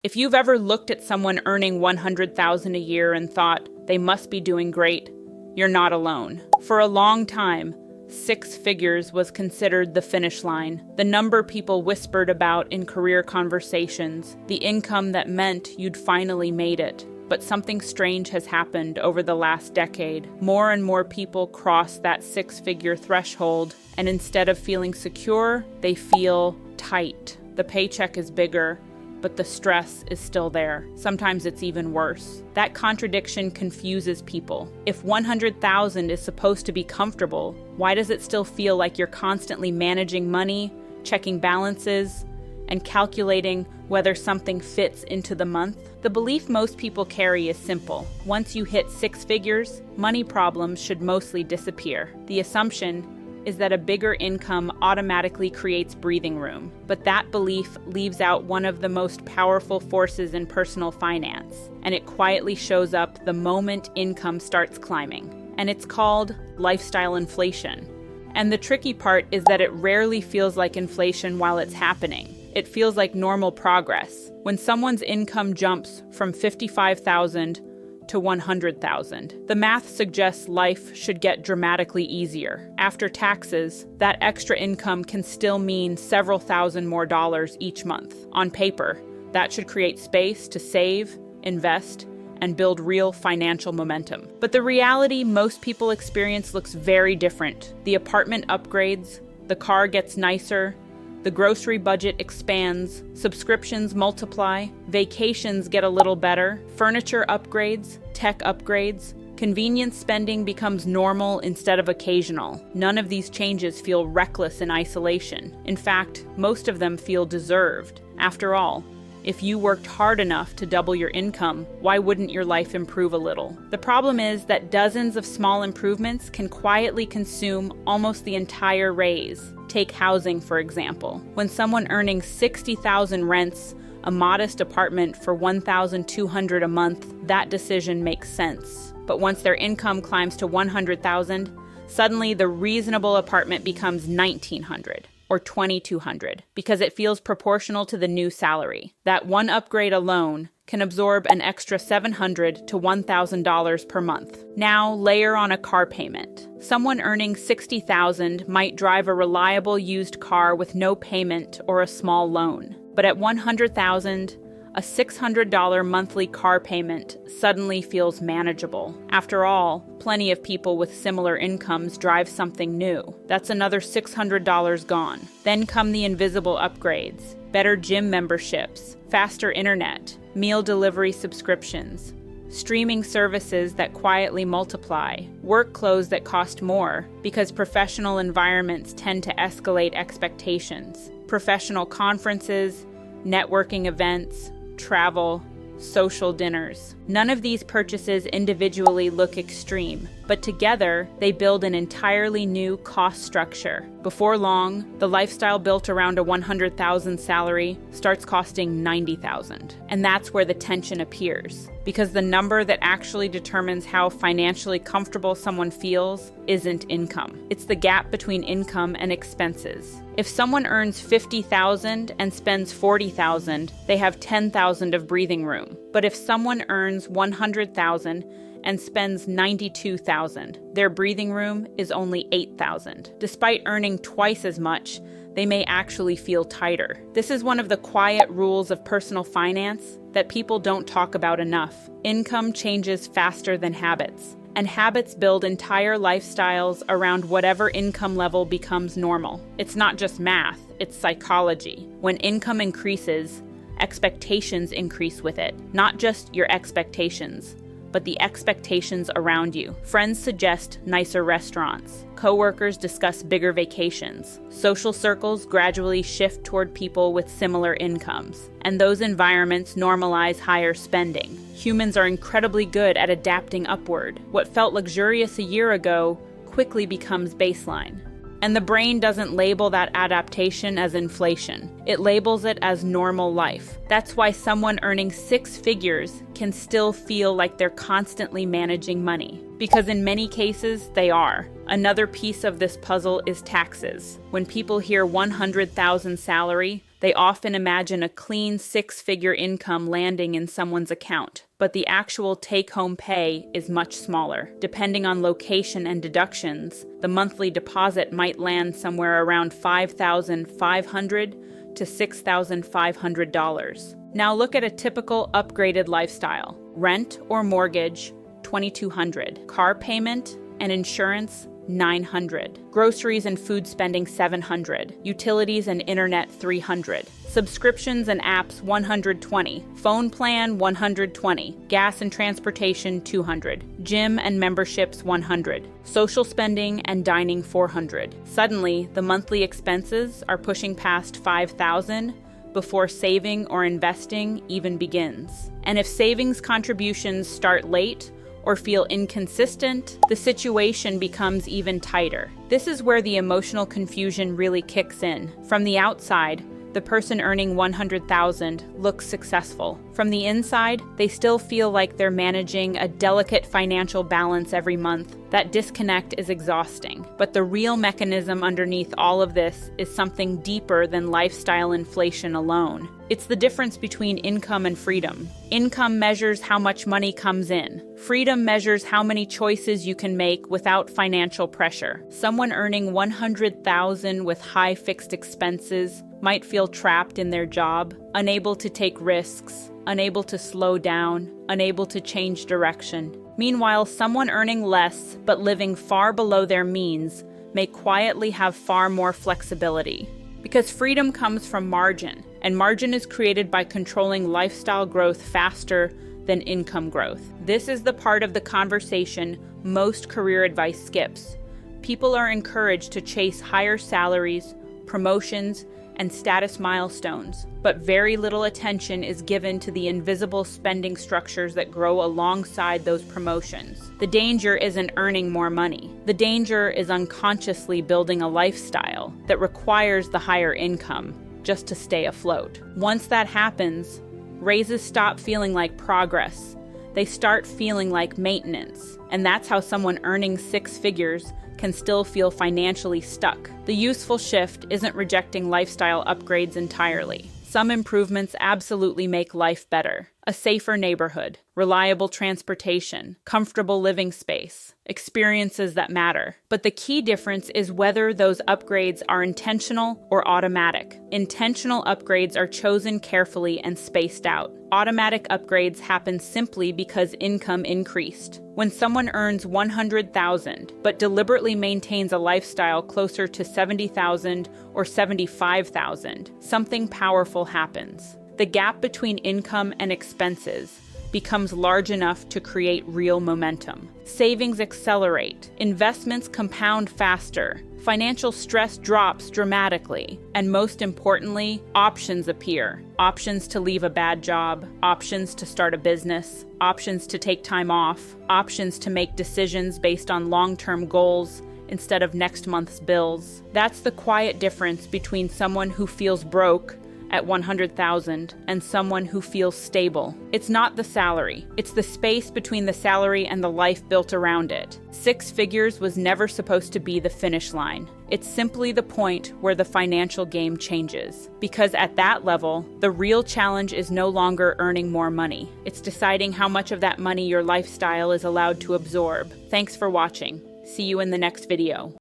If you've ever looked at someone earning $100,000 a year and thought they must be doing great, you're not alone. For a long time, six figures was considered the finish line, the number people whispered about in career conversations, the income that meant you'd finally made it. But something strange has happened over the last decade. More and more people cross that six-figure threshold, and instead of feeling secure, they feel tight. The paycheck is bigger, but the stress is still there. Sometimes it's even worse. That contradiction confuses people. If $100,000 is supposed to be comfortable, why does it still feel like you're constantly managing money, checking balances, and calculating whether something fits into the month? The belief most people carry is simple. Once you hit six figures, money problems should mostly disappear. The assumption is that a bigger income automatically creates breathing room. But that belief leaves out one of the most powerful forces in personal finance, and it quietly shows up the moment income starts climbing. And it's called lifestyle inflation. And the tricky part is that it rarely feels like inflation while it's happening. It feels like normal progress. When someone's income jumps from $55,000 to $100,000. The math suggests life should get dramatically easier. After taxes, that extra income can still mean several thousand more dollars each month. On paper, that should create space to save, invest, and build real financial momentum. But the reality most people experience looks very different. The apartment upgrades, the car gets nicer, the grocery budget expands, subscriptions multiply, vacations get a little better, furniture upgrades, tech upgrades, convenience spending becomes normal instead of occasional. None of these changes feel reckless in isolation. In fact, most of them feel deserved. After all, if you worked hard enough to double your income, why wouldn't your life improve a little? The problem is that dozens of small improvements can quietly consume almost the entire raise. Take housing, for example. When someone earning $60,000 rents a modest apartment for $1,200 a month, that decision makes sense. But once their income climbs to $100,000, suddenly the reasonable apartment becomes $1,900. Or $2,200, because it feels proportional to the new salary. That one upgrade alone can absorb an extra $700 to $1,000 per month. Now layer on a car payment. Someone earning $60,000 might drive a reliable used car with no payment or a small loan. But at $100,000, a $600 monthly car payment suddenly feels manageable. After all, plenty of people with similar incomes drive something new. That's another $600 gone. Then come the invisible upgrades, better gym memberships, faster internet, meal delivery subscriptions, streaming services that quietly multiply, work clothes that cost more because professional environments tend to escalate expectations, professional conferences, networking events, travel, social dinners. None of these purchases individually look extreme, but together they build an entirely new cost structure. Before long, the lifestyle built around a $100,000 salary starts costing $90,000. And that's where the tension appears, because the number that actually determines how financially comfortable someone feels isn't income. It's the gap between income and expenses. If someone earns $50,000 and spends $40,000, they have $10,000 of breathing room. But if someone earns $100,000 and spends $92,000, their breathing room is only $8,000. Despite earning twice as much, they may actually feel tighter. This is one of the quiet rules of personal finance that people don't talk about enough. Income changes faster than habits, and habits build entire lifestyles around whatever income level becomes normal. It's not just math, it's psychology. When income increases, expectations increase with it. Not just your expectations, but the expectations around you. Friends suggest nicer restaurants. Coworkers discuss bigger vacations. Social circles gradually shift toward people with similar incomes. And those environments normalize higher spending. Humans are incredibly good at adapting upward. What felt luxurious a year ago quickly becomes baseline. And the brain doesn't label that adaptation as inflation. It labels it as normal life. That's why someone earning six figures can still feel like they're constantly managing money. Because in many cases, they are. Another piece of this puzzle is taxes. When people hear $100,000 salary, They often imagine a clean six-figure income landing in someone's account, but the actual take-home pay is much smaller. Depending on location and deductions, the monthly deposit might land somewhere around $5,500 to $6,500. Now look at a typical upgraded lifestyle. Rent or mortgage, $2,200. Car payment and insurance, $900. Groceries and food spending, $700. Utilities and internet, $300. Subscriptions and apps, $120. Phone plan, $120. Gas and transportation, $200. Gym and memberships, $100. Social spending and dining, $400. Suddenly, the monthly expenses are pushing past $5,000 before saving or investing even begins. And if savings contributions start late or feel inconsistent, the situation becomes even tighter. This is where the emotional confusion really kicks in. From the outside, the person earning $100,000 looks successful. From the inside, they still feel like they're managing a delicate financial balance every month. That disconnect is exhausting. But the real mechanism underneath all of this is something deeper than lifestyle inflation alone. It's the difference between income and freedom. Income measures how much money comes in. Freedom measures how many choices you can make without financial pressure. Someone earning $100,000 with high fixed expenses might feel trapped in their job, unable to take risks, unable to slow down, unable to change direction. Meanwhile, someone earning less but living far below their means may quietly have far more flexibility. Because freedom comes from margin, and margin is created by controlling lifestyle growth faster than income growth. This is the part of the conversation most career advice skips. People are encouraged to chase higher salaries, promotions, and status milestones, but very little attention is given to the invisible spending structures that grow alongside those promotions. The danger isn't earning more money. The danger is unconsciously building a lifestyle that requires the higher income just to stay afloat. Once that happens, raises stop feeling like progress. They start feeling like maintenance. And that's how someone earning six figures can still feel financially stuck. The useful shift isn't rejecting lifestyle upgrades entirely. Some improvements absolutely make life better. A safer neighborhood, reliable transportation, comfortable living space, experiences that matter. But the key difference is whether those upgrades are intentional or automatic. Intentional upgrades are chosen carefully and spaced out. Automatic upgrades happen simply because income increased. When someone earns $100,000 but deliberately maintains a lifestyle closer to $70,000 or $75,000, something powerful happens. The gap between income and expenses becomes large enough to create real momentum. Savings accelerate, investments compound faster, financial stress drops dramatically, and most importantly, options appear. Options to leave a bad job, options to start a business, options to take time off, options to make decisions based on long-term goals instead of next month's bills. That's the quiet difference between someone who feels broke at $100,000 and someone who feels stable. It's not the salary. It's the space between the salary and the life built around it. Six figures was never supposed to be the finish line. It's simply the point where the financial game changes. Because at that level, the real challenge is no longer earning more money. It's deciding how much of that money your lifestyle is allowed to absorb. Thanks for watching. See you in the next video.